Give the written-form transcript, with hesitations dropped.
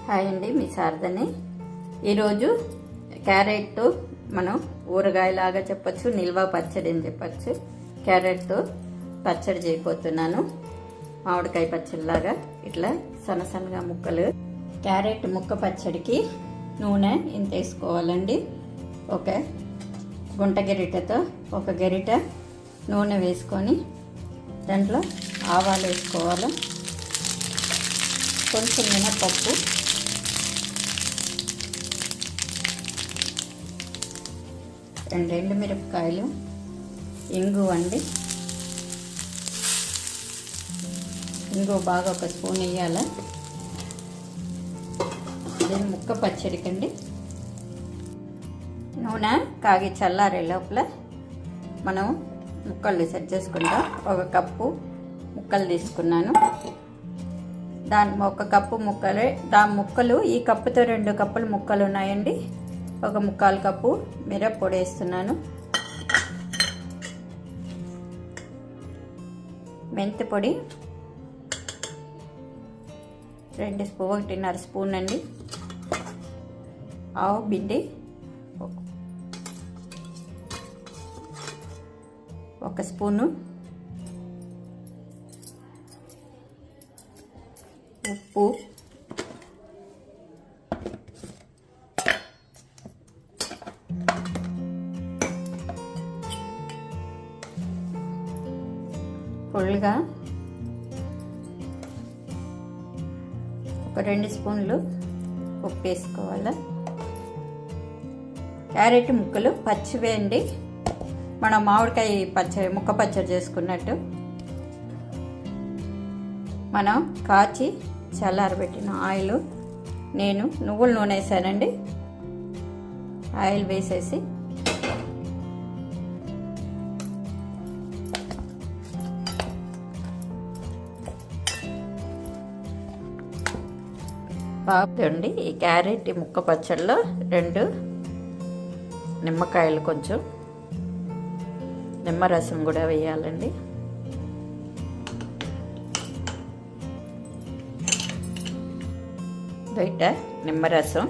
Hi అండి, మీ శారదని. ఈరోజు క్యారెట్తో మనం ఊరగాయలాగా చెప్పచ్చు, నిల్వ పచ్చడి అని చెప్పచ్చు. క్యారెట్తో పచ్చడి చేయబోతున్నాను. మామిడికాయ పచ్చడిలాగా ఇట్లా సన్నసన్నగా ముక్కలు. క్యారెట్ ముక్క పచ్చడికి నూనె ఇంత వేసుకోవాలండి. ఒక గుంట గరిటెతో ఒక గరిటె నూనె వేసుకొని దాంట్లో ఆవాలు వేసుకోవాలి, కొంచెం మినపప్పు, రెండు ఎండుమిరపకాయలు, ఇంగు అండి. ఇంగు బాగా ఒక స్పూన్ వేయాలి. దీని ముక్క పచ్చడికండి. నూనె కాగి చల్లారే లోపల మనం ముక్కలు సెట్ చేసుకుంటాం. ఒక కప్పు ముక్కలు తీసుకున్నాను. ఒక కప్పు ముక్కలే ముక్కలు ఈ కప్పుతో 2 కప్పులు ముక్కలు ఉన్నాయండి. ఒక 1/4 కప్పు మిరప్పొడి వేస్తున్నాను. మెంతి పొడి 1.5 స్పూన్ అండి. ఆవు పిండి 1 స్పూను, ఉప్పు, ఫుల్గా ఒక 2 స్పూన్లు ఉప్పు వేసుకోవాలి. క్యారెట్ ముక్కలు పచ్చివేయండి, మనం మామిడికాయ ముక్క పచ్చడి చేసుకున్నట్టు. మనం కాచి చల్లారబెట్టిన ఆయిల్, నేను నువ్వుల నూనె వేసానండి. ఆయిల్ వేసేసి బాగుండి. ఈ క్యారెట్ ముక్క పచ్చడిలో 2 నిమ్మకాయలు, కొంచెం నిమ్మరసం కూడా వేయాలండి. బయట నిమ్మరసం